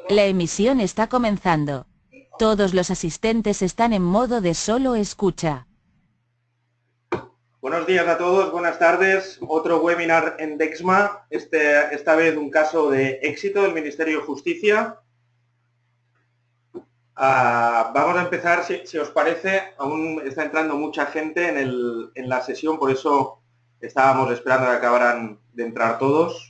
La emisión está comenzando. Todos los asistentes están en modo de solo escucha. Buenos días a todos, buenas tardes. Otro webinar en DEXMA, esta vez un caso de éxito del Ministerio de Justicia. Vamos a empezar, si os parece, aún está entrando mucha gente en la sesión, por eso estábamos esperando a que acabaran de entrar todos.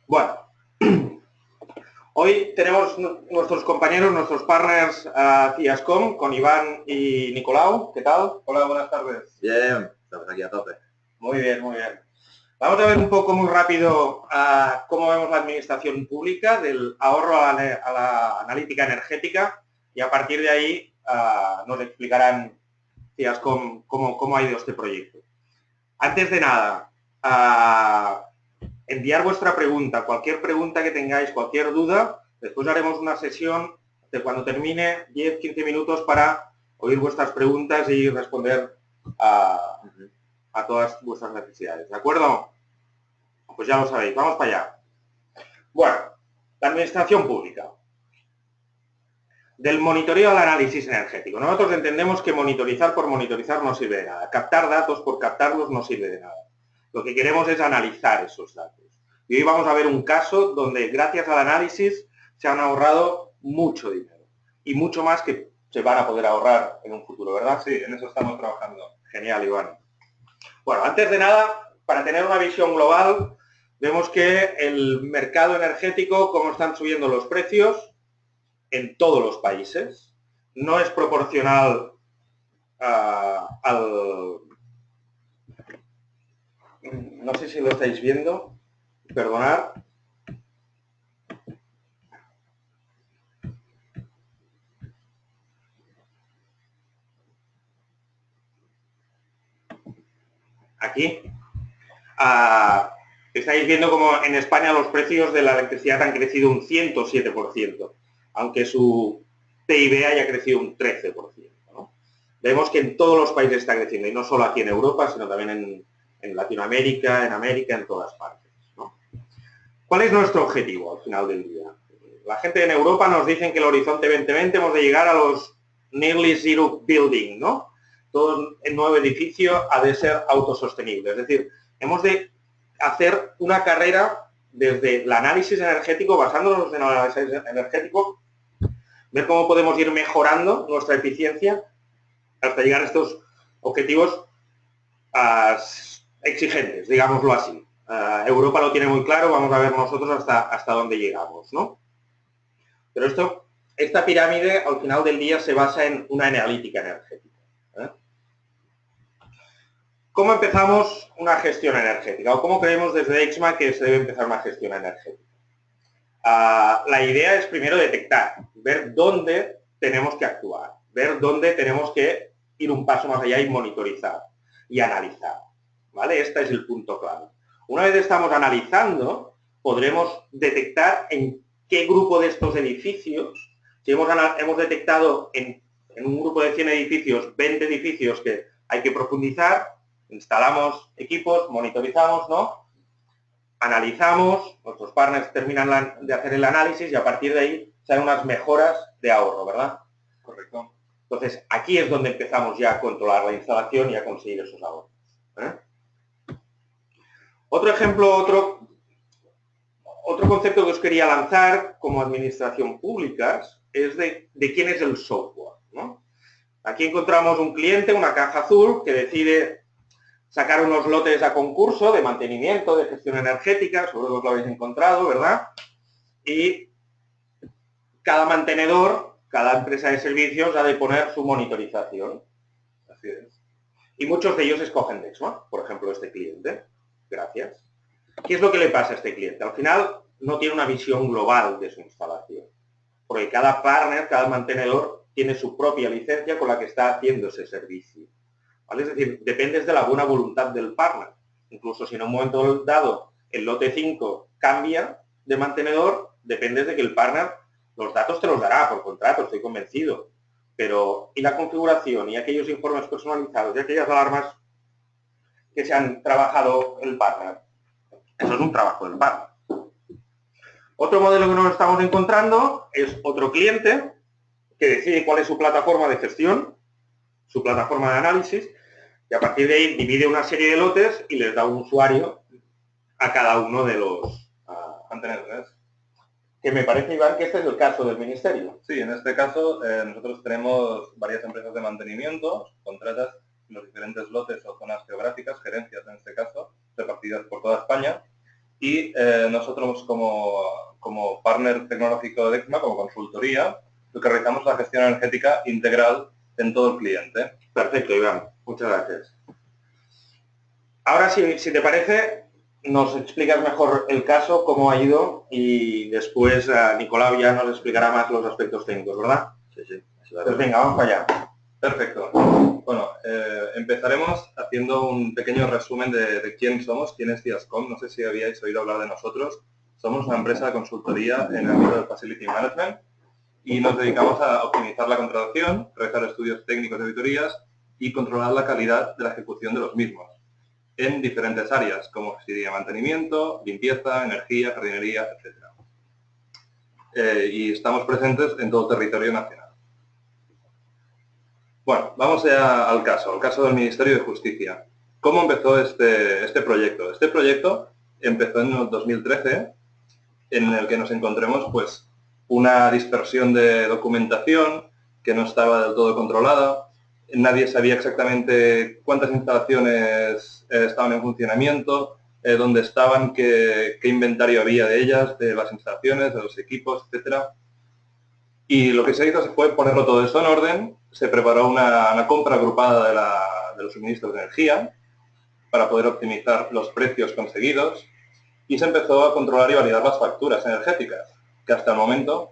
Bueno, hoy tenemos nuestros compañeros, nuestros partners CIASCOM, con Iván y Nicolau. ¿Qué tal? Hola, buenas tardes. Bien, estamos aquí a tope. Muy bien, muy bien. Vamos a ver un poco muy rápido cómo vemos la administración pública, del ahorro a la analítica energética, y a partir de ahí nos explicarán CIASCOM cómo ha ido este proyecto. Antes de nada, enviar vuestra pregunta, cualquier pregunta que tengáis, cualquier duda. Después haremos una sesión de cuando termine 10-15 minutos para oír vuestras preguntas y responder a todas vuestras necesidades. ¿De acuerdo? Pues ya lo sabéis. Vamos para allá. Bueno, la administración pública. Del monitoreo al análisis energético. Nosotros entendemos que monitorizar por monitorizar no sirve de nada. Captar datos por captarlos no sirve de nada. Lo que queremos es analizar esos datos. Y hoy vamos a ver un caso donde gracias al análisis se han ahorrado mucho dinero. Y mucho más que se van a poder ahorrar en un futuro, ¿verdad? Sí, en eso estamos trabajando. Genial, Iván. Bueno, antes de nada, para tener una visión global, vemos que el mercado energético, cómo están subiendo los precios en todos los países, no es proporcional al... No sé si lo estáis viendo, perdonad. Aquí. Estáis viendo como en España los precios de la electricidad han crecido un 107%, aunque su PIB haya crecido un 13%. ¿no? Vemos que en todos los países está creciendo, y no solo aquí en Europa, sino también en Latinoamérica, en América, en todas partes. ¿no? ¿Cuál es nuestro objetivo al final del día? La gente en Europa nos dice que el horizonte 2020 hemos de llegar a los nearly zero building, ¿no? Todo el nuevo edificio ha de ser autosostenible. Es decir, hemos de hacer una carrera desde el análisis energético, basándonos en el análisis energético, ver cómo podemos ir mejorando nuestra eficiencia hasta llegar a estos objetivos exigentes, digámoslo así. Europa lo tiene muy claro, vamos a ver nosotros hasta dónde llegamos, ¿no? Pero esta pirámide, al final del día, se basa en una analítica energética. ¿Cómo empezamos una gestión energética? ¿O cómo creemos desde DEXMA que se debe empezar una gestión energética? La idea es primero detectar, ver dónde tenemos que actuar, ver dónde tenemos que ir un paso más allá y monitorizar y analizar. ¿Vale? Este es el punto clave. Una vez estamos analizando, podremos detectar en qué grupo de estos edificios, si hemos detectado en un grupo de 100 edificios, 20 edificios que hay que profundizar, instalamos equipos, monitorizamos, ¿no? Analizamos, nuestros partners terminan de hacer el análisis y a partir de ahí salen unas mejoras de ahorro, ¿verdad? Correcto. Entonces, aquí es donde empezamos ya a controlar la instalación y a conseguir esos ahorros. Otro ejemplo, otro concepto que os quería lanzar como administración pública es de quién es el software, ¿no? Aquí encontramos un cliente, una caja azul, que decide sacar unos lotes a concurso de mantenimiento, de gestión energética, seguro que os lo habéis encontrado, ¿verdad? Y cada mantenedor, cada empresa de servicios ha de poner su monitorización. Así es. Y muchos de ellos escogen DEXMA, por ejemplo, este cliente. Gracias. ¿Qué es lo que le pasa a este cliente? Al final no tiene una visión global de su instalación, porque cada partner, cada mantenedor, tiene su propia licencia con la que está haciendo ese servicio. ¿Vale? Es decir, dependes de la buena voluntad del partner. Incluso si en un momento dado el lote 5 cambia de mantenedor, dependes de que el partner los datos te los dará por contrato, estoy convencido. Pero, ¿y la configuración? ¿Y aquellos informes personalizados? ¿Y aquellas alarmas? que se han trabajado el partner. Eso es un trabajo del partner. Otro modelo que nos estamos encontrando es otro cliente que decide cuál es su plataforma de gestión, su plataforma de análisis, y a partir de ahí divide una serie de lotes y les da un usuario a cada uno de los mantenedores. Que me parece, Iván, que este es el caso del Ministerio. Sí, en este caso nosotros tenemos varias empresas de mantenimiento, contratas los diferentes lotes o zonas geográficas, gerencias en este caso, repartidas por toda España, y nosotros como partner tecnológico de Dexma, como consultoría, lo que realizamos es la gestión energética integral en todo el cliente. Perfecto, Iván. Muchas gracias. Ahora, si te parece, nos explicas mejor el caso, cómo ha ido, y después Nicolau ya nos explicará más los aspectos técnicos, ¿verdad? Sí. Pues venga, vamos para allá. Perfecto. Bueno, empezaremos haciendo un pequeño resumen de quién somos, quién es Ciascom. No sé si habíais oído hablar de nosotros. Somos una empresa de consultoría en el ámbito del Facility Management y nos dedicamos a optimizar la contratación, realizar estudios técnicos de auditorías y controlar la calidad de la ejecución de los mismos en diferentes áreas, como sería mantenimiento, limpieza, energía, jardinería, etc. Y estamos presentes en todo el territorio nacional. Bueno, vamos ya al caso del Ministerio de Justicia. ¿Cómo empezó este proyecto? Este proyecto empezó en el 2013, en el que nos encontremos pues una dispersión de documentación que no estaba del todo controlada. Nadie sabía exactamente cuántas instalaciones estaban en funcionamiento, dónde estaban, qué inventario había de ellas, de las instalaciones, de los equipos, etc. Y lo que se hizo fue ponerlo todo esto en orden. Se preparó una compra agrupada de los suministros de energía para poder optimizar los precios conseguidos y se empezó a controlar y validar las facturas energéticas, que hasta el momento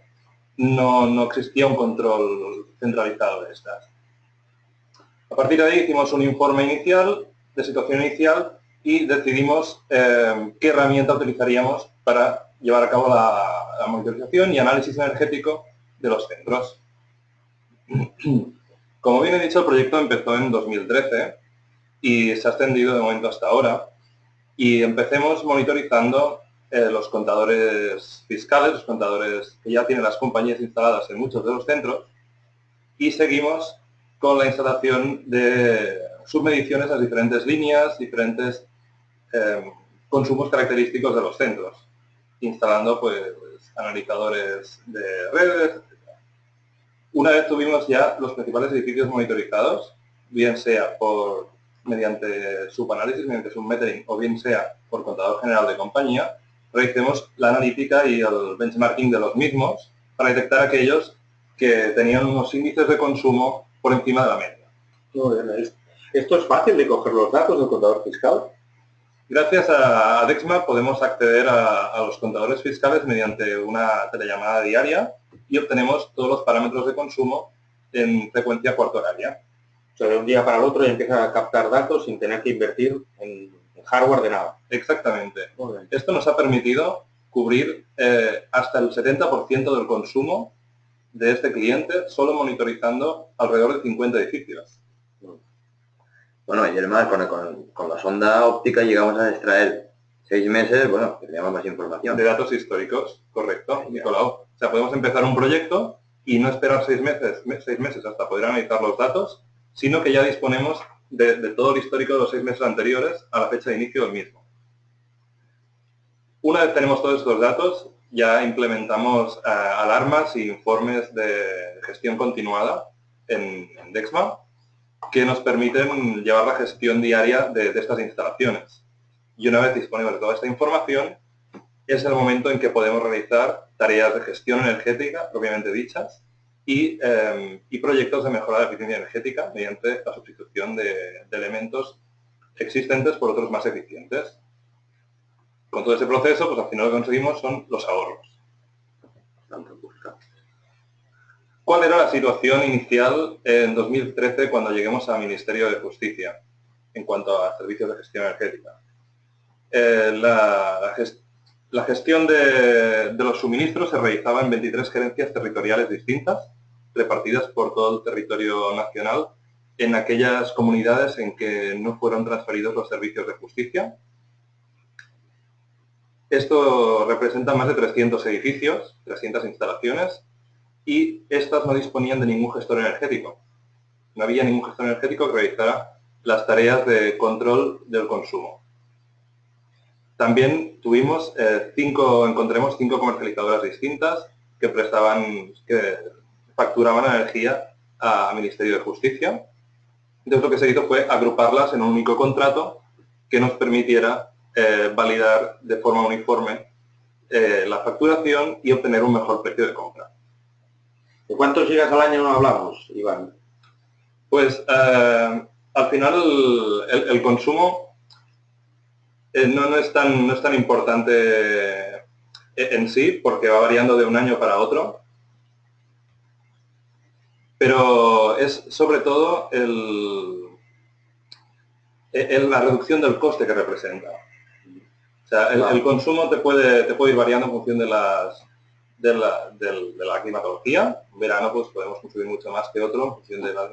no existía un control centralizado de estas. A partir de ahí hicimos un informe inicial, de situación inicial, y decidimos qué herramienta utilizaríamos para llevar a cabo la monitorización y análisis energético de los centros. Como bien he dicho, el proyecto empezó en 2013 y se ha extendido de momento hasta ahora. Y empecemos monitorizando los contadores fiscales, los contadores que ya tienen las compañías instaladas en muchos de los centros, y seguimos con la instalación de submediciones a diferentes líneas, diferentes consumos característicos de los centros, instalando pues analizadores de redes, etc. Una vez tuvimos ya los principales edificios monitorizados, bien sea mediante subanálisis, mediante submetering, o bien sea por contador general de compañía, realicemos la analítica y el benchmarking de los mismos para detectar aquellos que tenían unos índices de consumo por encima de la media. ¿Esto es fácil de coger los datos del contador fiscal? Gracias a Dexma podemos acceder a los contadores fiscales mediante una telellamada diaria y obtenemos todos los parámetros de consumo en frecuencia cuartoraria. O sea, de un día para el otro ya empieza a captar datos sin tener que invertir en hardware de nada. Exactamente. Esto nos ha permitido cubrir hasta el 70% del consumo de este cliente solo monitorizando alrededor de 50 edificios. Bueno, y además con la sonda óptica llegamos a extraer 6 meses, bueno, que teníamos más información. De datos históricos, correcto, Nicolau. O sea, podemos empezar un proyecto y no esperar 6 meses hasta poder analizar los datos, sino que ya disponemos de todo el histórico de los 6 meses anteriores a la fecha de inicio del mismo. Una vez tenemos todos estos datos, ya implementamos alarmas e informes de gestión continuada en Dexma, que nos permiten llevar la gestión diaria de estas instalaciones. Y una vez disponible de toda esta información, es el momento en que podemos realizar tareas de gestión energética, propiamente dichas, y proyectos de mejora de la eficiencia energética mediante la sustitución de elementos existentes por otros más eficientes. Con todo ese proceso, pues al final lo que conseguimos son los ahorros. ¿Cuál era la situación inicial en 2013 cuando lleguemos al Ministerio de Justicia en cuanto a servicios de gestión energética? La gestión de los suministros se realizaba en 23 gerencias territoriales distintas, repartidas por todo el territorio nacional, en aquellas comunidades en que no fueron transferidos los servicios de justicia. Esto representa más de 300 edificios, 300 instalaciones, y estas no disponían de ningún gestor energético. No había ningún gestor energético que realizara las tareas de control del consumo. También tuvimos encontremos 5 comercializadoras distintas que facturaban energía al Ministerio de Justicia. Entonces lo que se hizo fue agruparlas en un único contrato que nos permitiera validar de forma uniforme la facturación y obtener un mejor precio de compra. ¿De cuántos gigas al año hablamos, Iván? Pues al final el consumo no es tan importante en sí, porque va variando de un año para otro, pero es sobre todo la reducción del coste que representa. O sea, el consumo te puede ir variando en función de la climatología. En verano pues podemos consumir mucho más que otro en función de la...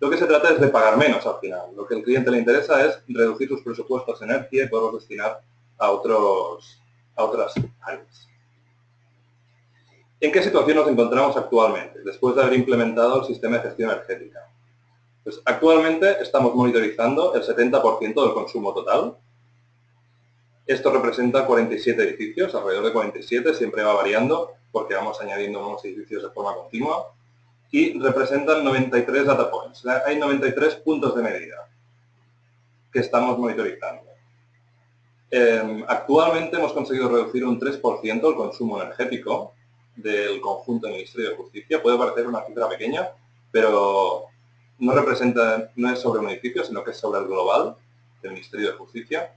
Lo que se trata es de pagar menos al final. Lo que al cliente le interesa es reducir sus presupuestos de energía y poderlos destinar a otras áreas. ¿En qué situación nos encontramos actualmente, después de haber implementado el sistema de gestión energética? Pues actualmente estamos monitorizando el 70% del consumo total. Esto representa 47 edificios, alrededor de 47, siempre va variando porque vamos añadiendo nuevos edificios de forma continua. Y representan 93 data points. O sea, hay 93 puntos de medida que estamos monitorizando. Actualmente hemos conseguido reducir un 3% el consumo energético del conjunto del Ministerio de Justicia. Puede parecer una cifra pequeña, pero no es sobre un edificio, sino que es sobre el global del Ministerio de Justicia.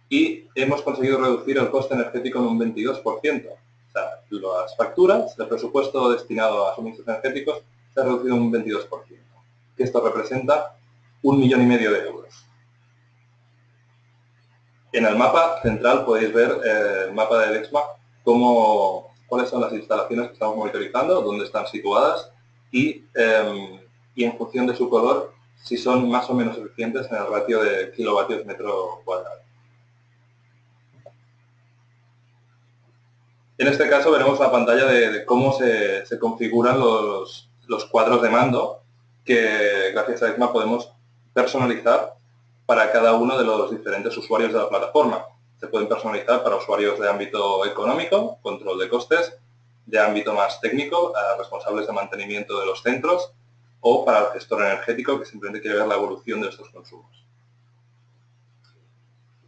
Y hemos conseguido reducir el coste energético en un 22%. O sea, las facturas, el presupuesto destinado a suministros energéticos se ha reducido un 22%, que esto representa 1,5 millones de euros. En el mapa central podéis ver el mapa de Dexma, cuáles son las instalaciones que estamos monitorizando, dónde están situadas y en función de su color, si son más o menos eficientes en el ratio de kilovatios metro cuadrado. En este caso veremos la pantalla de cómo se configuran los cuadros de mando que gracias a Dexma podemos personalizar para cada uno de los diferentes usuarios de la plataforma. Se pueden personalizar para usuarios de ámbito económico, control de costes, de ámbito más técnico, a responsables de mantenimiento de los centros, o para el gestor energético que simplemente quiere ver la evolución de estos consumos.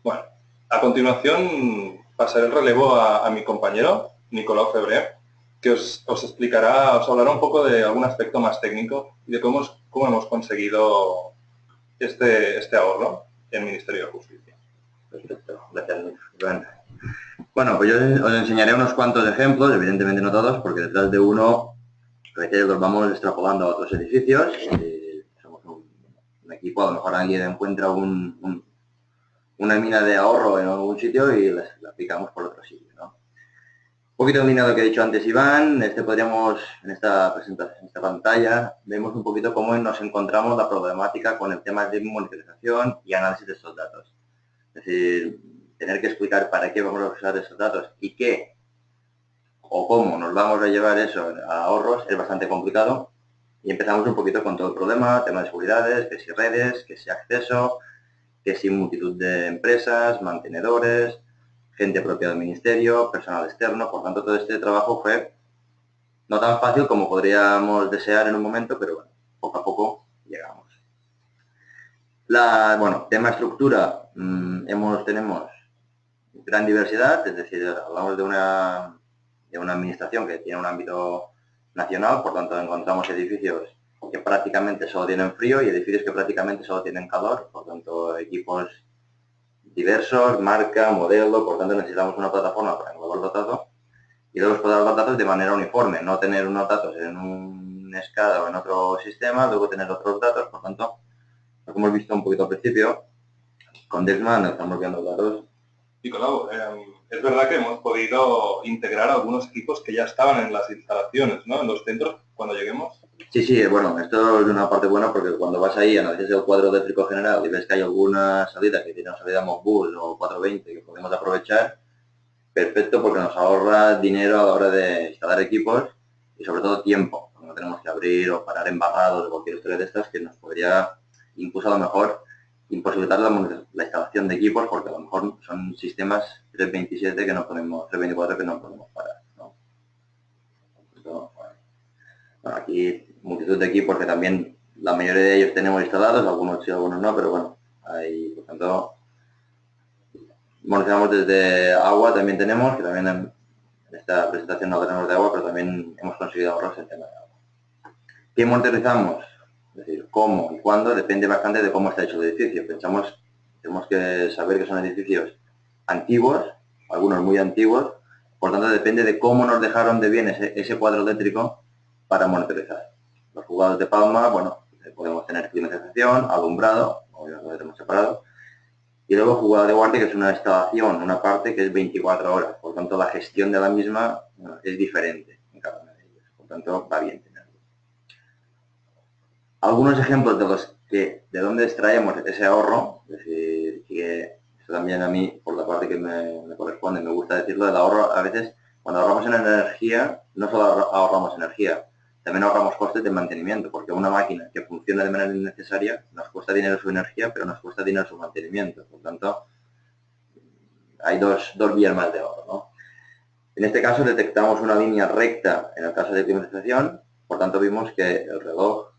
Bueno, a continuación pasaré el relevo a mi compañero, Nicolau Febré, que os hablará un poco de algún aspecto más técnico y de cómo hemos conseguido este ahorro en el Ministerio de Justicia. Perfecto, gracias, Iván. Bueno, pues yo os enseñaré unos cuantos ejemplos, evidentemente no todos, porque detrás de uno a veces los vamos extrapolando a otros edificios. Somos un equipo, a lo mejor alguien encuentra una mina de ahorro en algún sitio y la aplicamos por otro sitio, ¿no? Un poquito de lo que ha dicho antes Iván, en esta presentación, en esta pantalla, vemos un poquito cómo nos encontramos la problemática con el tema de monitorización y análisis de estos datos. Es decir, tener que explicar para qué vamos a usar esos datos y qué o cómo nos vamos a llevar eso a ahorros es bastante complicado. Y empezamos un poquito con todo el problema, tema de seguridades, que si redes, que si acceso, que si multitud de empresas, mantenedores, gente propia del ministerio, personal externo. Por tanto, todo este trabajo fue no tan fácil como podríamos desear en un momento, pero bueno, poco a poco llegamos. Tema estructura, tenemos gran diversidad, es decir, hablamos de una administración que tiene un ámbito nacional, por tanto encontramos edificios que prácticamente solo tienen frío y edificios que prácticamente solo tienen calor, por tanto equipos diversos, marca, modelo, por tanto necesitamos una plataforma para englobar los datos y luego explotar los datos de manera uniforme, no tener unos datos en un SCADA o en otro sistema, luego tener otros datos, por tanto, lo que hemos visto un poquito al principio, con Dexma nos estamos viendo los datos. Nicolau, es verdad que hemos podido integrar algunos equipos que ya estaban en las instalaciones, ¿no? En los centros, cuando lleguemos. Sí, sí, bueno, esto es una parte buena porque cuando vas ahí, analizas el cuadro eléctrico general y ves que hay alguna salida que tiene una salida Modbus o 420 que podemos aprovechar, perfecto porque nos ahorra dinero a la hora de instalar equipos y sobre todo tiempo. No tenemos que abrir o parar embarrados o cualquier historia de estas que nos podría, incluso a lo mejor, imposibilitar la instalación de equipos porque a lo mejor son sistemas 327 que no podemos, 324 que no podemos parar, ¿no? Esto, bueno, aquí multitud de equipos que también la mayoría de ellos tenemos instalados, algunos sí, algunos no, pero bueno, hay, por tanto, monitoreamos desde agua, también tenemos, que también en esta presentación no tenemos de agua, pero también hemos conseguido ahorros en tema de agua. ¿Qué monitorizamos? Es decir, cómo y cuándo depende bastante de cómo está hecho el edificio. Tenemos que saber que son edificios antiguos, algunos muy antiguos, por tanto depende de cómo nos dejaron de bien ese cuadro eléctrico para monitorizar. Los juzgados de Palma, bueno, podemos tener climatización, alumbrado, obviamente lo tenemos separado, y luego juzgado de guardia, que es una instalación, una parte que es 24 horas, por tanto la gestión de la misma es diferente en cada una de ellas, por tanto va bien tenerlo. Algunos ejemplos de dónde extraemos ese ahorro, es decir, que esto también a mí, por la parte que me corresponde, me gusta decirlo, del ahorro, a veces cuando ahorramos en energía, no solo ahorramos energía, también ahorramos costes de mantenimiento, porque una máquina que funciona de manera innecesaria nos cuesta dinero su energía, pero nos cuesta dinero su mantenimiento. Por tanto, hay dos vías más de ahorro, ¿no? En este caso detectamos una línea recta en el caso de climatización, por tanto vimos que el reloj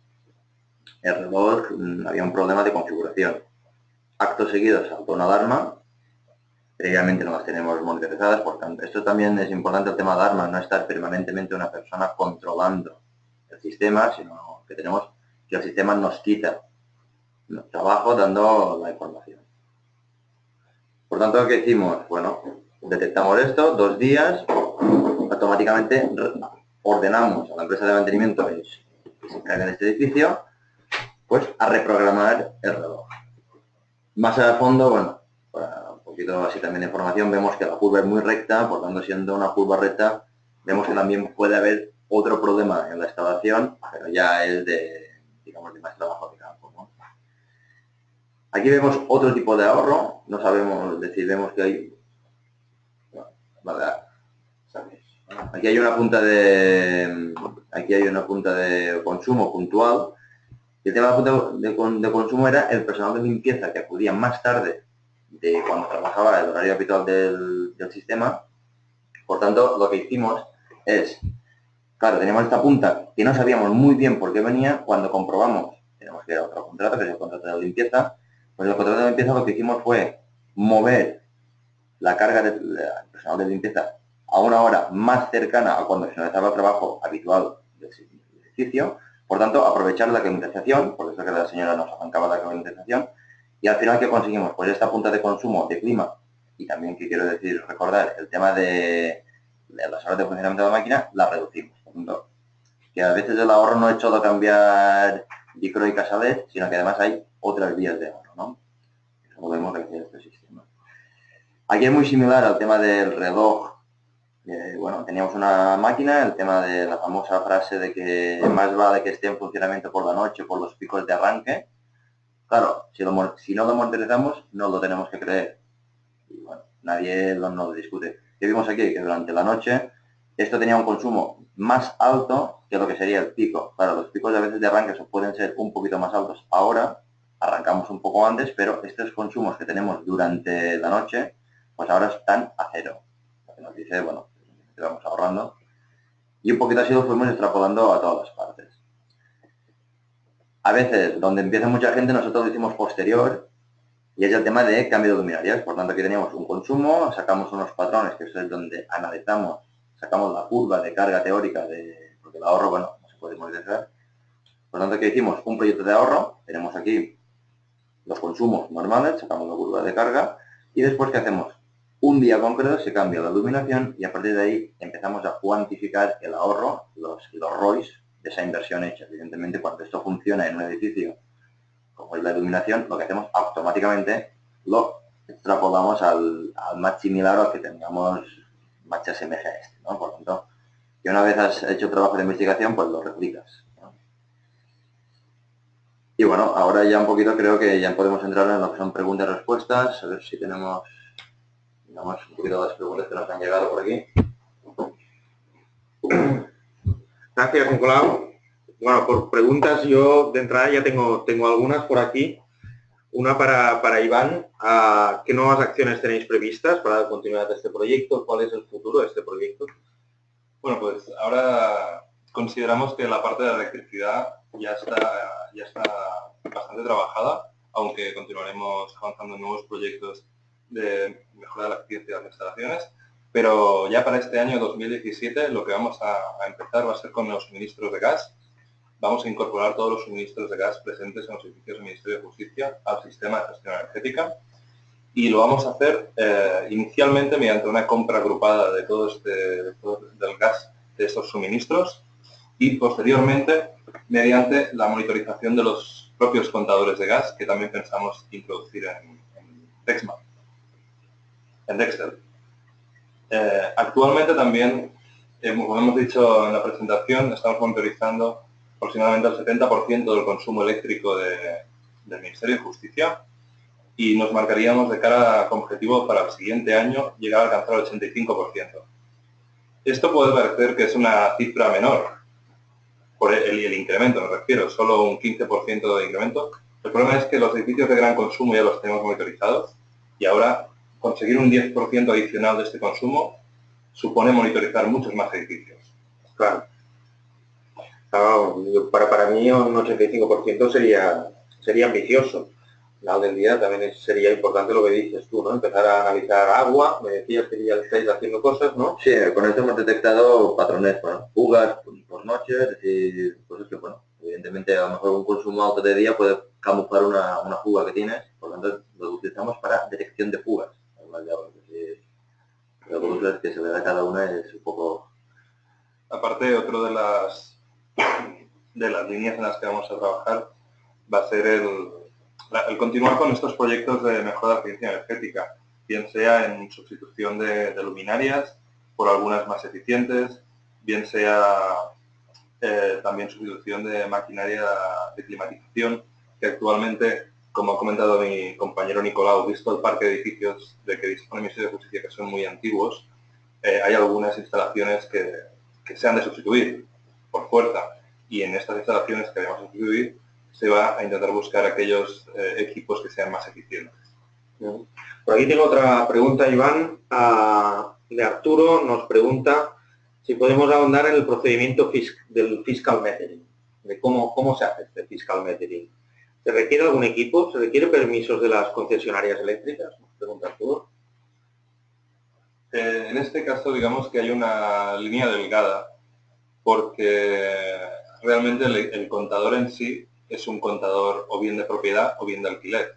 había un problema de configuración. Acto seguido saltó una alarma, previamente no las tenemos monitorizadas, por tanto, esto también es importante el tema de alarmas, no estar permanentemente una persona controlando el sistema, sino que tenemos que el sistema nos quita trabajo dando la información. Por tanto, ¿qué hicimos? Bueno, detectamos esto, 2 días, automáticamente ordenamos a la empresa de mantenimiento que se encarga de este edificio, pues a reprogramar el reloj. Más a fondo, bueno, para un poquito así también de información, vemos que la curva es muy recta, por tanto, siendo una curva recta, vemos que también puede haber otro problema en la instalación, pero ya es de, digamos, de más trabajo de campo, ¿no? Aquí vemos otro tipo de ahorro, no sabemos, es decir, vemos que hay, vale, aquí hay una punta de consumo puntual. Y el tema de consumo era el personal de limpieza que acudía más tarde de cuando trabajaba el horario habitual del sistema. Por tanto, lo que hicimos es, claro, teníamos esta punta que no sabíamos muy bien por qué venía. Cuando comprobamos, tenemos que ir a otro contrato, que es el contrato de limpieza. Pues el contrato de limpieza lo que hicimos fue mover la carga del personal de limpieza a una hora más cercana a cuando finalizaba el trabajo habitual del edificio. Por tanto, aprovechar la climatización, por eso que la señora nos arrancaba la climatización, y al final, ¿qué conseguimos? Pues esta punta de consumo de clima, y también que quiero decir, recordar, el tema de las horas de funcionamiento de la máquina, la reducimos. Por tanto, que a veces el ahorro no es solo cambiar micro y casa LED, sino que además hay otras vías de ahorro, ¿no? Eso lo vemos gracias a este sistema. Aquí es muy similar al tema del reloj. Bueno, teníamos una máquina, el tema de la famosa frase de que más vale que esté en funcionamiento por la noche por los picos de arranque. Claro, si no lo monitorizamos, no lo tenemos que creer. Y bueno, nadie nos lo discute. ¿Qué vimos aquí? Que durante la noche esto tenía un consumo más alto que lo que sería el pico. Claro, los picos a veces de arranque pueden ser un poquito más altos. Ahora arrancamos un poco antes, pero estos consumos que tenemos durante la noche, pues ahora están a cero. Lo que nos dice, bueno, que vamos ahorrando. Y un poquito así lo fuimos extrapolando a todas las partes. A veces, donde empieza mucha gente, nosotros lo hicimos posterior, y es el tema de cambio de luminarias. Por tanto, aquí teníamos un consumo, sacamos unos patrones, que es donde analizamos, sacamos la curva de carga teórica, porque el ahorro, bueno, no se puede monitorizar. Por tanto, ¿qué hicimos? Un proyecto de ahorro, tenemos aquí los consumos normales, sacamos la curva de carga, y después, ¿qué hacemos? Un día concreto se cambia la iluminación y a partir de ahí empezamos a cuantificar el ahorro, los ROIs de esa inversión hecha. Evidentemente, cuando esto funciona en un edificio, como es la iluminación, lo que hacemos automáticamente lo extrapolamos al match similar al que tengamos match SMG a este, ¿no? Por tanto, que una vez has hecho trabajo de investigación, pues lo replicas, ¿no? Y bueno, ahora ya un poquito creo que ya podemos entrar en lo que son preguntas y respuestas, a ver si tenemos, digamos, un poquito de las preguntas que nos han llegado por aquí. Gracias, Nicolau. Bueno, por preguntas yo de entrada ya tengo algunas por aquí. Una para Iván. ¿Qué nuevas acciones tenéis previstas para la continuidad de este proyecto? ¿Cuál es el futuro de este proyecto? Bueno, pues ahora consideramos que la parte de la electricidad ya está bastante trabajada, aunque continuaremos avanzando en nuevos proyectos de mejora de la eficiencia de las instalaciones. Pero ya para este año 2017 lo que vamos a empezar va a ser con los suministros de gas. Vamos a incorporar todos los suministros de gas presentes en los edificios del Ministerio de Justicia al sistema de gestión energética y lo vamos a hacer inicialmente mediante una compra agrupada de del gas de estos suministros y posteriormente mediante la monitorización de los propios contadores de gas que también pensamos introducir en Dexma, en Dexter. Actualmente también, como hemos dicho en la presentación, estamos monitorizando aproximadamente el 70% del consumo eléctrico del Ministerio de Justicia y nos marcaríamos de cara como objetivo para el siguiente año llegar a alcanzar el 85%. Esto puede parecer que es una cifra menor, por el incremento me refiero, solo un 15% de incremento. El problema es que los edificios de gran consumo ya los tenemos monitorizados y ahora conseguir un 10% adicional de este consumo supone monitorizar muchos más edificios. Claro. Para mí un 85% sería ambicioso. Al final del día también sería importante lo que dices tú, ¿no? Empezar a analizar agua, me decías que ya estáis haciendo cosas, ¿no? Sí, con esto hemos detectado patrones, bueno, fugas por noche, es decir, cosas que, bueno, evidentemente a lo mejor un consumo alto de día puede camuflar una fuga que tienes, por lo tanto lo utilizamos para detección de fugas. Pero cosas que se le da a cada una es un poco... Aparte, otro de las líneas en las que vamos a trabajar va a ser el continuar con estos proyectos de mejora de la eficiencia energética, bien sea en sustitución de luminarias por algunas más eficientes, bien sea también sustitución de maquinaria de climatización, que actualmente, como ha comentado mi compañero Nicolau, visto el parque de edificios de que dispone el Ministerio de Justicia, que son muy antiguos, hay algunas instalaciones que se han de sustituir por fuerza, y en estas instalaciones que vamos a sustituir se va a intentar buscar aquellos equipos que sean más eficientes. Por aquí tengo otra pregunta, Iván, de Arturo. Nos pregunta si podemos ahondar en el procedimiento del fiscal metering, de cómo se hace este fiscal metering. ¿Se requiere algún equipo? ¿Se requiere permisos de las concesionarias eléctricas? Nos pregunta Arturo. En este caso, digamos que hay una línea delgada, porque realmente el contador en sí es un contador o bien de propiedad o bien de alquiler.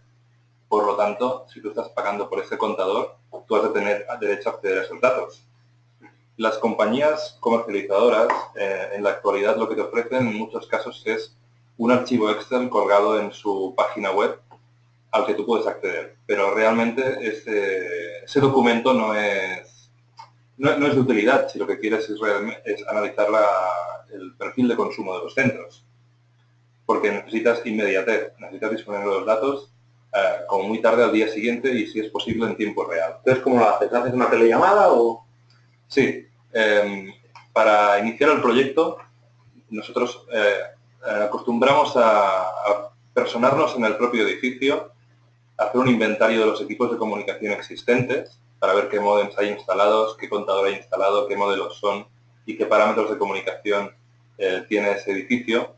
Por lo tanto, si tú estás pagando por ese contador, tú has de tener derecho a acceder a esos datos. Las compañías comercializadoras, en la actualidad, lo que te ofrecen en muchos casos es un archivo Excel colgado en su página web al que tú puedes acceder. Pero realmente ese documento no es de utilidad si lo que quieres es analizar el perfil de consumo de los centros. Porque necesitas inmediatez, necesitas disponer de los datos como muy tarde al día siguiente y si es posible en tiempo real. Entonces, ¿cómo lo haces? ¿Haces una telellamada o...? Sí. Para iniciar el proyecto, nosotros acostumbramos a personarnos en el propio edificio, hacer un inventario de los equipos de comunicación existentes para ver qué módems hay instalados, qué contador hay instalado, qué modelos son y qué parámetros de comunicación tiene ese edificio.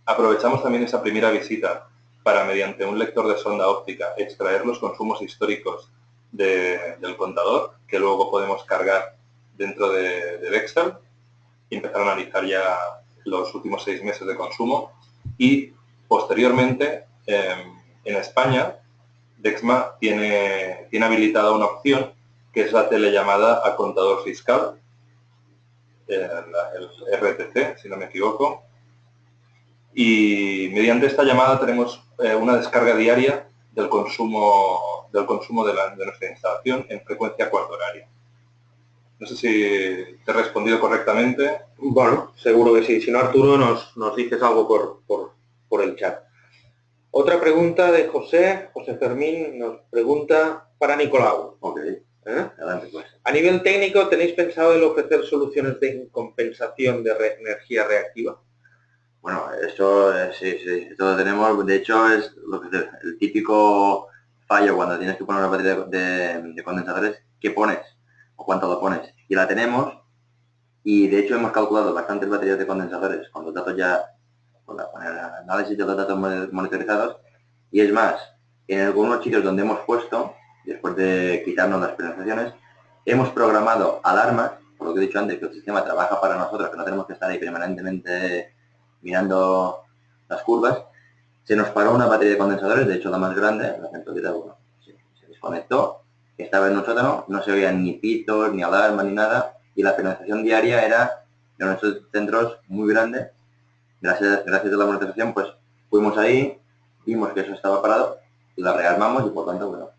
Aprovechamos también esa primera visita para, mediante un lector de sonda óptica, extraer los consumos históricos del contador, que luego podemos cargar dentro de Excel y empezar a analizar ya los últimos 6 meses de consumo. Y posteriormente, en España, Dexma tiene habilitada una opción que es la telellamada a contador fiscal, el RTC, si no me equivoco. Y mediante esta llamada tenemos una descarga diaria del consumo de nuestra instalación en frecuencia cuarto horaria. No sé si te he respondido correctamente. Bueno, seguro que sí. Si no, Arturo, nos dices algo por el chat. Otra pregunta de José Fermín nos pregunta para Nicolau. Ok, adelante pues. A nivel técnico, ¿tenéis pensado en ofrecer soluciones de compensación de energía reactiva? Bueno, eso sí, esto lo tenemos. De hecho, es el típico fallo cuando tienes que poner una batería de condensadores. ¿Qué pones? ¿O cuánto lo pones? Y la tenemos. Y de hecho hemos calculado bastantes baterías de condensadores con los datos ya, con el análisis de los datos monitorizados. Y es más, en algunos sitios donde hemos puesto, después de quitarnos las penalizaciones, hemos programado alarmas, por lo que he dicho antes, que el sistema trabaja para nosotros, que no tenemos que estar ahí permanentemente mirando las curvas. Se nos paró una batería de condensadores, de hecho la más grande, la centralita, bueno, se desconectó, estaba en un sótano, no se oían ni pitos, ni alarma, ni nada, y la penalización diaria era, en nuestros centros, muy grande. Gracias a la monitorización, pues fuimos ahí, vimos que eso estaba parado, la rearmamos y por tanto, bueno,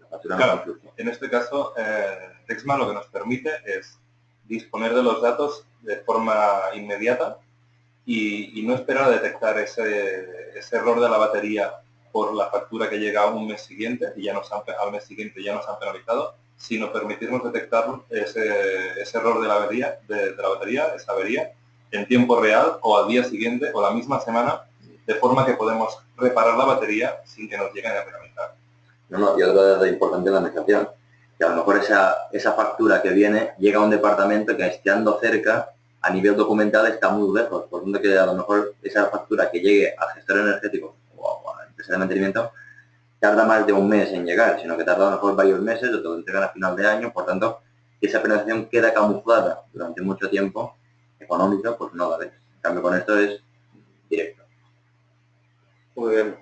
la factura Claro, no fluye. en este caso, Dexman lo que nos permite es disponer de los datos de forma inmediata y no esperar a detectar ese error de la batería por la factura que llega a un mes siguiente y al mes siguiente ya nos han penalizado, sino permitirnos detectar ese error de la batería, esa avería, en tiempo real o al día siguiente o la misma semana, de forma que podemos reparar la batería sin que nos lleguen a penalizar. No, y otra de importante la administración, que a lo mejor esa factura que viene llega a un departamento que estando cerca, a nivel documental está muy lejos, por lo que a lo mejor esa factura que llegue al gestor energético o a la empresa de mantenimiento tarda más de un mes en llegar, sino que tarda a lo mejor varios meses o te lo entregan a final de año, por tanto, esa penalización queda camuflada durante mucho tiempo, económica, pues no la ves. En cambio con esto es directo. Muy bien.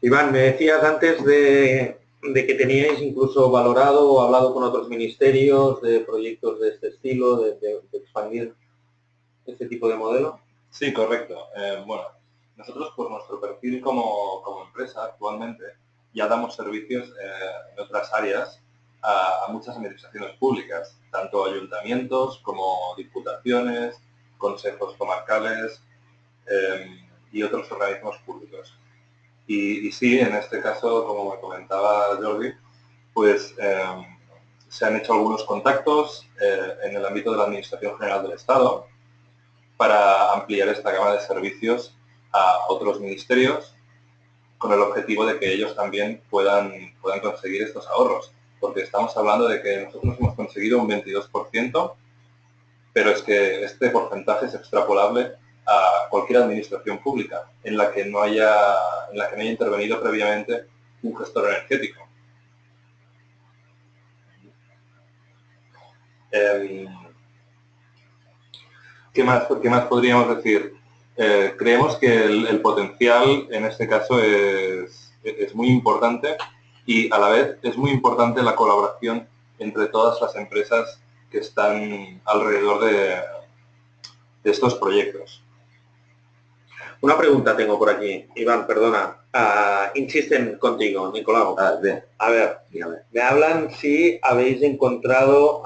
Iván, me decías antes de que teníais incluso valorado o hablado con otros ministerios de proyectos de este estilo, de expandir este tipo de modelo. Sí, correcto. Bueno, nosotros por nuestro perfil como empresa actualmente ya damos servicios en otras áreas a muchas administraciones públicas, tanto ayuntamientos como diputaciones, consejos comarcales y otros organismos públicos. Y sí, en este caso, como me comentaba Jordi, pues se han hecho algunos contactos en el ámbito de la Administración General del Estado para ampliar esta gama de servicios a otros ministerios con el objetivo de que ellos también puedan conseguir estos ahorros. Porque estamos hablando de que nosotros hemos conseguido un 22%, pero es que este porcentaje es extrapolable a cualquier administración pública en la que no haya intervenido previamente un gestor energético. ¿Qué más podríamos decir? Creemos que el potencial en este caso es muy importante y a la vez es muy importante la colaboración entre todas las empresas que están alrededor de estos proyectos. Una pregunta tengo por aquí, Iván, perdona. Insisten contigo, Nicolau. Bien. A ver, Dígame. me hablan si habéis encontrado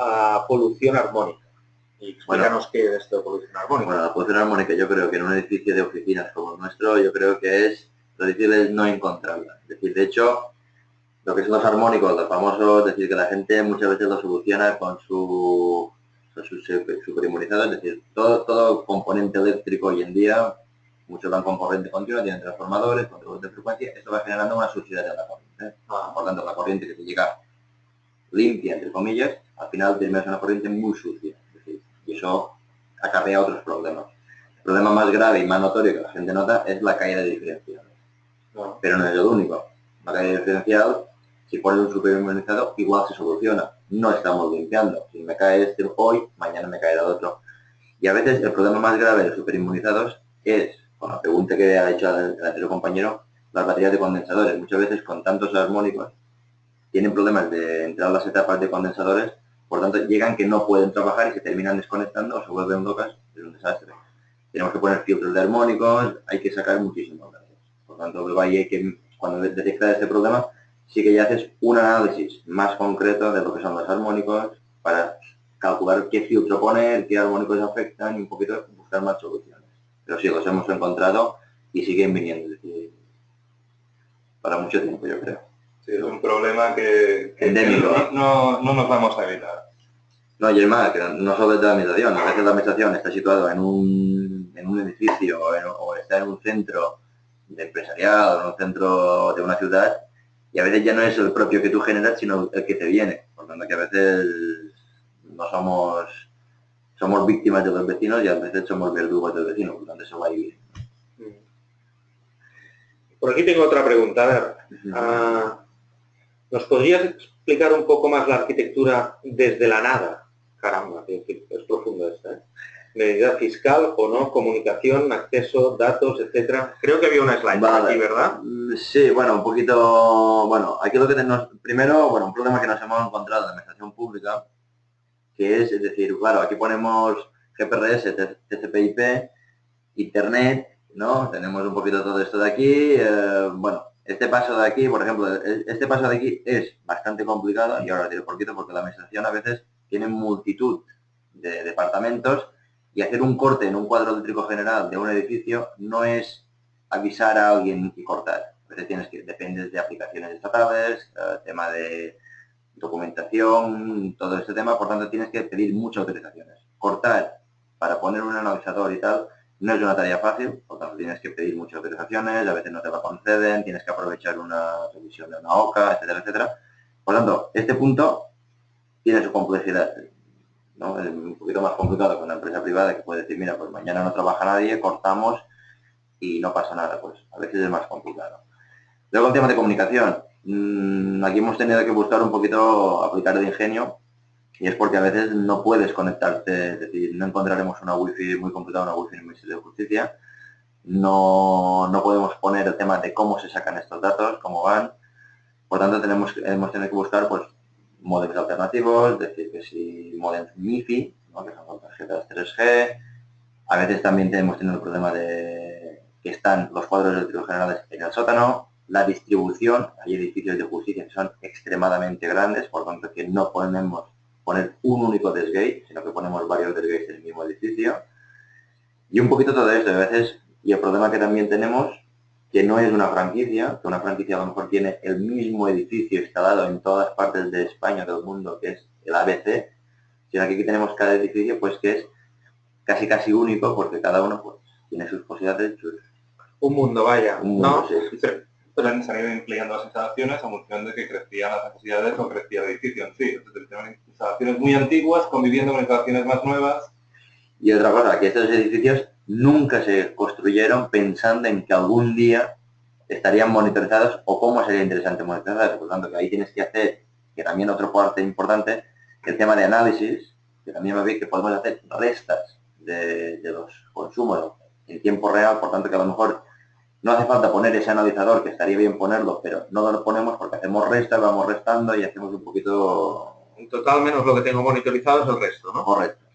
polución armónica. Y explícanos qué es esto de polución armónica. Bueno, la polución armónica yo creo que en un edificio de oficinas como el nuestro, yo creo que es, lo difícil es no encontrarla. Es decir, de hecho, lo que son los armónicos, los famosos, es decir, que la gente muchas veces lo soluciona con su superinmunizado, es decir, todo componente eléctrico hoy en día, muchos van con corriente continua, tienen transformadores, controles de frecuencia, esto va generando una suciedad en la corriente. Por tanto, la corriente que se llega limpia, entre comillas, al final termina una corriente muy sucia. Es decir, y eso acarrea otros problemas. El problema más grave y más notorio que la gente nota es la caída de diferenciales. Pero no es lo único. La caída de diferencial, si pones un superinmunizado, igual se soluciona. No estamos limpiando. Si me cae este hoy, mañana me caerá otro. Y a veces el problema más grave de los superinmunizados es, con la pregunta que ha hecho el anterior compañero, las baterías de condensadores. Muchas veces con tantos armónicos tienen problemas de entrar a las etapas de condensadores, por tanto llegan que no pueden trabajar y se terminan desconectando o se vuelven locas, es un desastre. Tenemos que poner filtros de armónicos, hay que sacar muchísimos datos. Por tanto, luego ahí hay que, cuando detectas este problema, sí que ya haces un análisis más concreto de lo que son los armónicos para calcular qué filtro poner, qué armónicos afectan y un poquito buscar más soluciones. Pero sí, los hemos encontrado y siguen viniendo. Es decir, para mucho tiempo, yo creo. Sí, es un problema que Endémico. no nos vamos a evitar. No, y es más, que no solo es de la administración, a veces la administración está situada en un edificio o está en un centro de empresarial o en un centro de una ciudad, y a veces ya no es el propio que tú generas, sino el que te viene. Por lo tanto, que a veces no somos víctimas de los vecinos y a veces somos verdugos del vecino, por lo tanto eso va a ir bien. Por aquí tengo otra pregunta. A ver, ¿nos podrías explicar un poco más la arquitectura desde la nada? Caramba, es profundo esta, ¿eh? Medida fiscal o no, comunicación, acceso, datos, etcétera. Creo que había una slide por aquí, ¿verdad? Sí, bueno, un poquito... Bueno, aquí lo que tenemos... Primero, bueno, un problema que nos hemos encontrado en la administración pública, que es decir, claro, aquí ponemos GPRS, TCP/IP, Internet, ¿no? Tenemos un poquito todo esto de aquí. Bueno, este paso de aquí, por ejemplo, este paso de aquí es bastante complicado, y ahora diré por qué, porque la administración a veces tiene multitud de departamentos y hacer un corte en un cuadro eléctrico general de un edificio no es avisar a alguien y cortar. A veces dependes de aplicaciones estatales, tema de documentación, todo este tema, por tanto tienes que pedir muchas autorizaciones. Cortar para poner un analizador y tal no es una tarea fácil, por tanto tienes que pedir muchas autorizaciones, a veces no te la conceden, tienes que aprovechar una revisión de una OCA, etcétera, etcétera. Por tanto, este punto tiene su complejidad, ¿no? Es un poquito más complicado que una empresa privada que puede decir, mira, pues mañana no trabaja nadie, cortamos y no pasa nada, pues a veces es más complicado. Luego el tema de comunicación. Aquí hemos tenido que buscar un poquito, aplicar de ingenio, y es porque a veces no puedes conectarte, es decir, no encontraremos una wifi muy complicada, una wifi en el Ministerio de Justicia, no podemos poner el tema de cómo se sacan estos datos, cómo van, por tanto hemos tenido que buscar pues módems alternativos, es decir, que si modems MiFi, ¿no? Que son tarjetas 3G, a veces también hemos tenido el problema de que están los cuadros eléctricos generales en el sótano, la distribución, hay edificios de justicia que son extremadamente grandes, por tanto que no podemos poner un único desgate, sino que ponemos varios desgates en el mismo edificio. Y un poquito todo esto, a veces, y el problema que también tenemos, que no es una franquicia, que una franquicia a lo mejor tiene el mismo edificio instalado en todas partes de España, del mundo, que es el ABC, sino que aquí tenemos cada edificio pues que es casi único, porque cada uno pues, tiene sus posibilidades, un mundo, vaya. Un mundo, ¿no? sí. Pero se han ido empleando las instalaciones a función de que crecían las necesidades o crecía el edificio en sí. Entonces tenemos instalaciones muy antiguas conviviendo con instalaciones más nuevas. Y otra cosa, que estos edificios nunca se construyeron pensando en que algún día estarían monitorizados o cómo sería interesante monitorizarlos. Por lo tanto, que ahí tienes que hacer, que también otra parte importante, el tema de análisis, que también me ve que podemos hacer restas de los consumos en tiempo real, por tanto que a lo mejor no hace falta poner ese analizador, que estaría bien ponerlo, pero no lo ponemos porque hacemos restas, vamos restando y hacemos un poquito... En total menos lo que tengo monitorizado es el resto, ¿no? Correcto.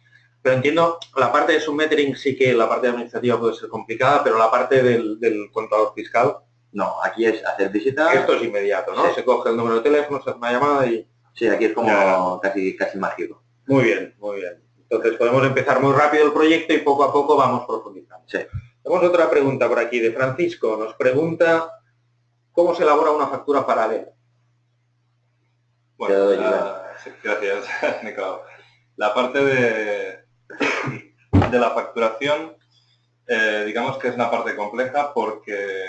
Pero entiendo, la parte de submetering sí que la parte administrativa puede ser complicada, pero la parte del contador fiscal... No, aquí es hacer visitas... Esto es inmediato, ¿no? Sí. Se coge el número de teléfono, se hace una llamada y... Sí, aquí es como casi mágico. Muy bien, muy bien. Entonces podemos empezar muy rápido el proyecto y poco a poco vamos profundizando. Sí. Tenemos otra pregunta por aquí de Francisco. Nos pregunta cómo se elabora una factura paralela. Bueno, sí, gracias, Nicolau. La parte de la facturación, digamos que es una parte compleja porque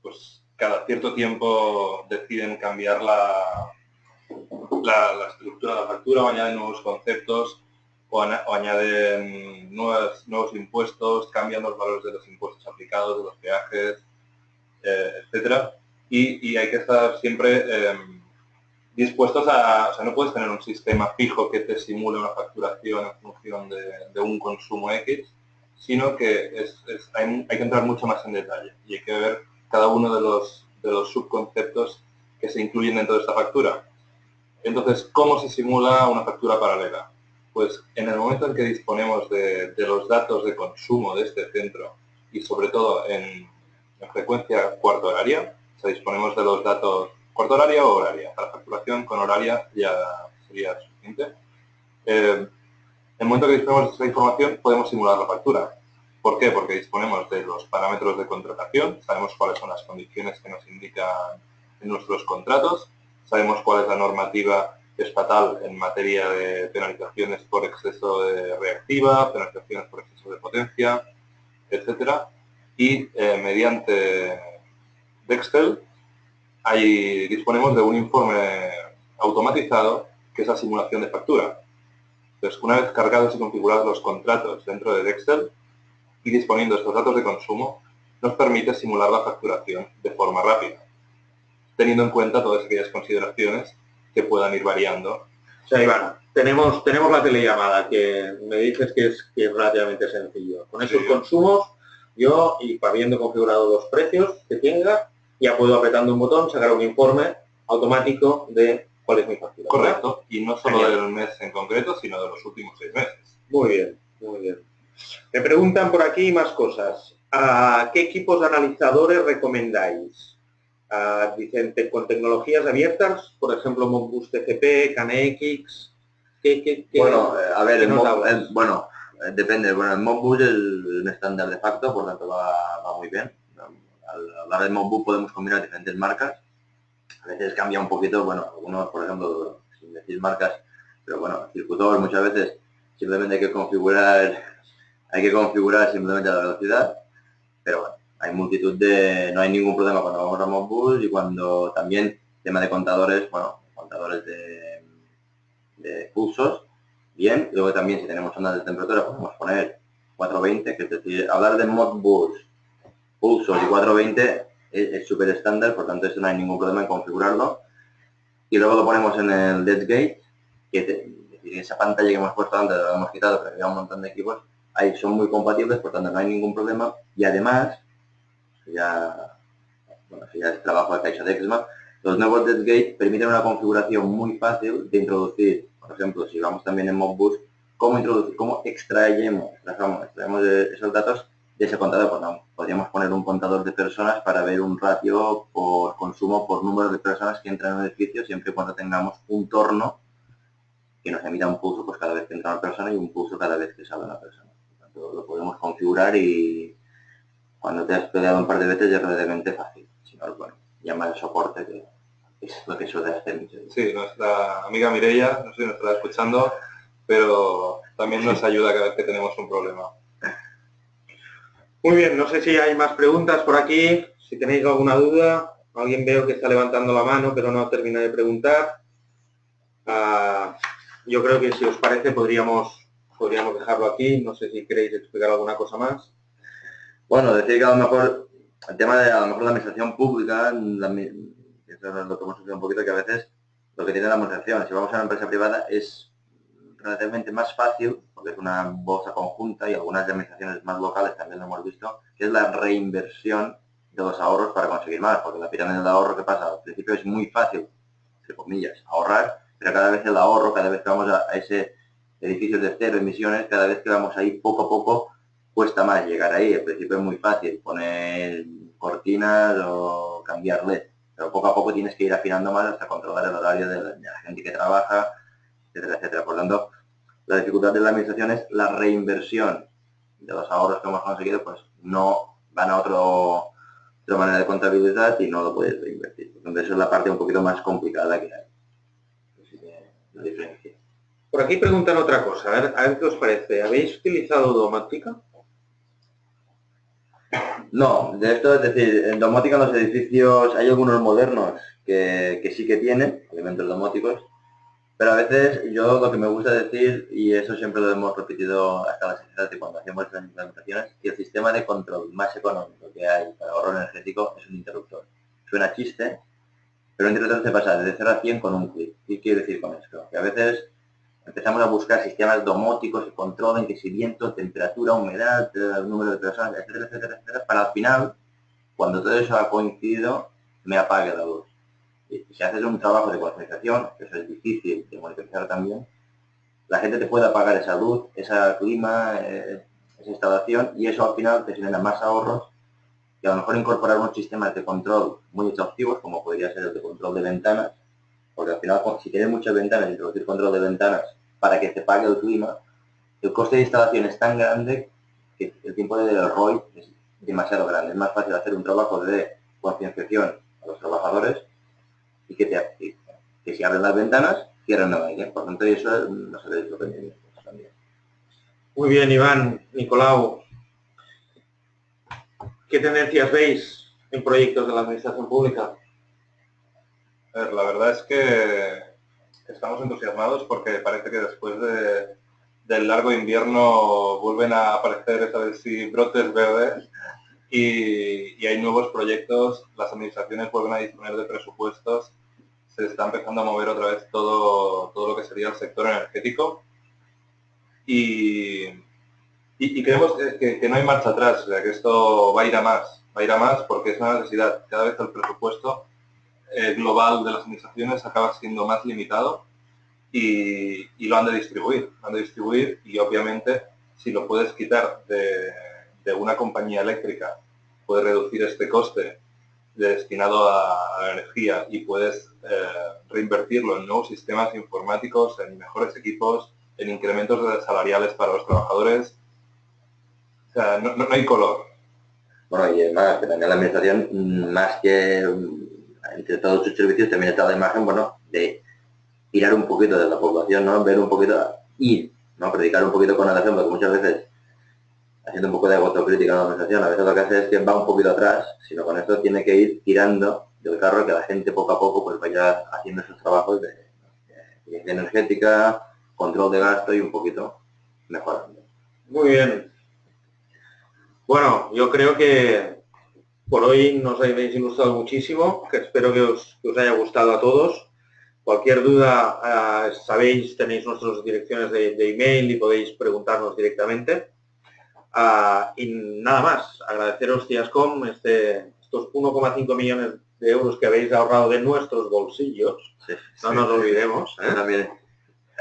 pues, cada cierto tiempo deciden cambiar la estructura de la factura o añaden nuevos conceptos o añaden nuevos impuestos, cambian los valores de los impuestos aplicados, de los peajes, etcétera. Y hay que estar siempre dispuestos a... O sea, no puedes tener un sistema fijo que te simule una facturación en función de un consumo X, sino que hay que entrar mucho más en detalle y hay que ver cada uno de los subconceptos que se incluyen dentro de esta factura. Entonces, ¿cómo se simula una factura paralela? Pues en el momento en que disponemos de los datos de consumo de este centro y sobre todo en frecuencia cuarto horaria, o sea, disponemos de los datos cuarto horaria o horaria. Para facturación con horaria ya sería suficiente. En el momento que disponemos de esta información podemos simular la factura. ¿Por qué? Porque disponemos de los parámetros de contratación, sabemos cuáles son las condiciones que nos indican en nuestros contratos, sabemos cuál es la normativa estatal en materia de penalizaciones por exceso de reactiva, penalizaciones por exceso de potencia, etcétera, y mediante Dextel disponemos de un informe automatizado que es la simulación de factura. Entonces, una vez cargados y configurados los contratos dentro de Dextel y disponiendo estos datos de consumo, nos permite simular la facturación de forma rápida, teniendo en cuenta todas aquellas consideraciones que puedan ir variando. O sea, Iván, tenemos la telellamada, que me dices que es relativamente sencillo. Con esos consumos, yo, y habiendo configurado los precios que tenga, ya puedo, apretando un botón, sacar un informe automático de cuál es mi factura. Correcto, y no solo del mes en concreto, sino de los últimos 6 meses. Muy bien, muy bien. Me preguntan por aquí más cosas. ¿Qué equipos analizadores recomendáis? Dicen, con tecnologías abiertas, por ejemplo, Modbus TCP, CANX. Bueno, a ver, depende. Bueno, el Modbus es un estándar de facto, por tanto va muy bien. Al hablar de Modbus podemos combinar diferentes marcas. A veces cambia un poquito, bueno, algunos, por ejemplo, sin decir marcas, pero bueno, Circutor muchas veces simplemente hay que configurar simplemente la velocidad, pero bueno, hay multitud no hay ningún problema cuando vamos a Modbus, y cuando también tema de contadores, bueno, contadores de pulsos, bien. Luego también, si tenemos ondas de temperatura, podemos poner 420, que es decir, hablar de Modbus, pulsos y 420 es súper estándar, por tanto eso no hay ningún problema en configurarlo. Y luego lo ponemos en el DeadGate, que es decir, esa pantalla que hemos puesto antes la hemos quitado, pero había un montón de equipos, ahí son muy compatibles, por tanto no hay ningún problema. Y además, ya es trabajo de Caixa de Exma, los nuevos DeadGate permiten una configuración muy fácil de introducir. Por ejemplo, si vamos también en Modbus, cómo extraemos esos datos de ese contador. Pues podríamos poner un contador de personas para ver un ratio por consumo por número de personas que entran en el edificio, siempre y cuando tengamos un torno que nos emita un pulso pues cada vez que entra una persona y un pulso cada vez que sale una persona. Por tanto, lo podemos configurar y cuando te has peleado un par de veces es relativamente fácil. Si no, bueno, llama al soporte, que es lo que suele hacer mucho. Sí, nuestra amiga Mireia, no sé si nos estará escuchando, pero también nos ayuda cada vez que tenemos un problema. Muy bien, no sé si hay más preguntas por aquí. Si tenéis alguna duda, alguien veo que está levantando la mano, pero no termina de preguntar. Yo creo que, si os parece, podríamos dejarlo aquí. No sé si queréis explicar alguna cosa más. Bueno, decir que a lo mejor el tema de la administración pública, eso es lo que hemos estudiado un poquito, que a veces lo que tiene la administración, si vamos a una empresa privada, es relativamente más fácil, porque es una bolsa conjunta, y algunas administraciones más locales también lo hemos visto, que es la reinversión de los ahorros para conseguir más, porque la pirámide del ahorro, ¿qué pasa? Al principio es muy fácil, entre comillas, ahorrar, pero cada vez el ahorro, cada vez que vamos a ese edificio de cero emisiones, cada vez que vamos ahí poco a poco, cuesta más llegar ahí. Al principio es muy fácil poner cortinas o cambiar LED, pero poco a poco tienes que ir afinando más hasta controlar el horario de la gente que trabaja, etcétera, etcétera. Por lo tanto, la dificultad de la administración es la reinversión de los ahorros que hemos conseguido, pues no van a otra manera de contabilidad y no lo puedes reinvertir. Entonces, esa es la parte un poquito más complicada que hay. Así que la diferencia. Por aquí preguntan otra cosa, a ver qué os parece. ¿Habéis utilizado domótica? No, de esto, es decir, en domótica en los edificios hay algunos modernos que sí que tienen elementos domóticos, pero a veces yo lo que me gusta decir, y eso siempre lo hemos repetido hasta la saciedad de cuando hacemos las implementaciones, que el sistema de control más económico que hay para ahorro energético es un interruptor. Suena chiste, pero un interruptor se pasa de 0 a 100 con un clic. ¿Qué quiere decir con esto? Que a veces empezamos a buscar sistemas domóticos que controlen que si viento, temperatura, humedad, el número de personas, etcétera, etcétera, etcétera, para al final, cuando todo eso ha coincidido, me apague la luz. Y si haces un trabajo de concientización, que eso es difícil de monitorizar también, la gente te puede apagar esa luz, esa clima, esa instalación, y eso al final te genera más ahorros, y a lo mejor incorporar unos sistemas de control muy exhaustivos, como podría ser el de control de ventanas, porque al final, si tienes muchas ventanas, introducir control de ventanas para que te pague el clima, el coste de instalación es tan grande que el tiempo de ROI es demasiado grande. Es más fácil hacer un trabajo de concienciación a los trabajadores y que si abren las ventanas, cierren la vaina. Por tanto, eso no se les sorprende también. Muy bien, Iván, Nicolau. ¿Qué tendencias veis en proyectos de la administración pública? A ver, la verdad es que estamos entusiasmados porque parece que después del largo invierno vuelven a aparecer esas brotes verdes y hay nuevos proyectos, las administraciones vuelven a disponer de presupuestos, se está empezando a mover otra vez todo lo que sería el sector energético y creemos que no hay marcha atrás, o sea, que esto va a ir a más porque es una necesidad. Cada vez el presupuesto global de las administraciones acaba siendo más limitado y lo han de distribuir y obviamente si lo puedes quitar de una compañía eléctrica, puedes reducir este coste destinado a la energía y puedes reinvertirlo en nuevos sistemas informáticos, en mejores equipos, en incrementos salariales para los trabajadores. O sea, no hay color. Bueno, y además que también la administración, más que entre todos sus servicios, también está la imagen, bueno, de tirar un poquito de la población, ¿no? Ver un poquito, ¿no? Predicar un poquito con el ejemplo, porque muchas veces, haciendo un poco de autocrítica a la administración, a veces lo que hace es que va un poquito atrás, sino con esto tiene que ir tirando del carro, que la gente poco a poco pues vaya haciendo esos trabajos de energética, control de gasto y un poquito mejorando. Muy bien. Bueno, yo creo que por hoy nos habéis ilustrado muchísimo, que espero que os haya gustado a todos. Cualquier duda, sabéis, tenéis nuestras direcciones de email y podéis preguntarnos directamente. Y nada más, agradeceros Ciascom estos 1,5 millones de euros que habéis ahorrado de nuestros bolsillos. Sí, no nos olvidemos. También.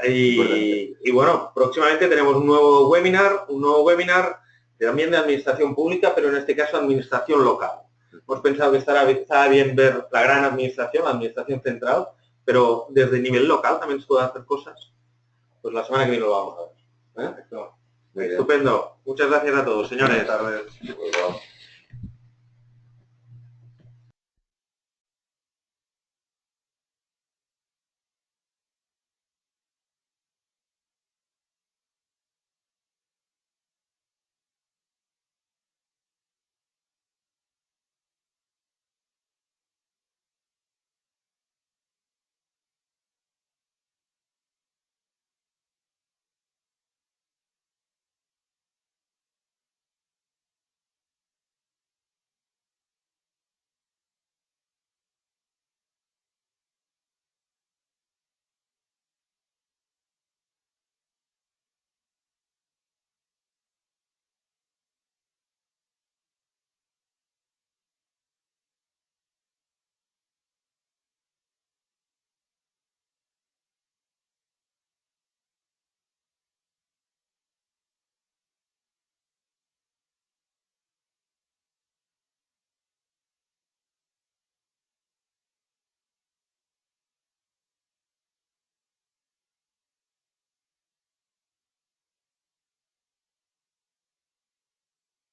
Y bueno, próximamente tenemos un nuevo webinar también de administración pública, pero en este caso administración local. Hemos pensado que estaba bien ver la gran administración, la administración central, pero desde nivel local también se pueden hacer cosas. Pues la semana que viene lo vamos a ver. Perfecto. Estupendo. Muchas gracias a todos, señores. Buenas tardes.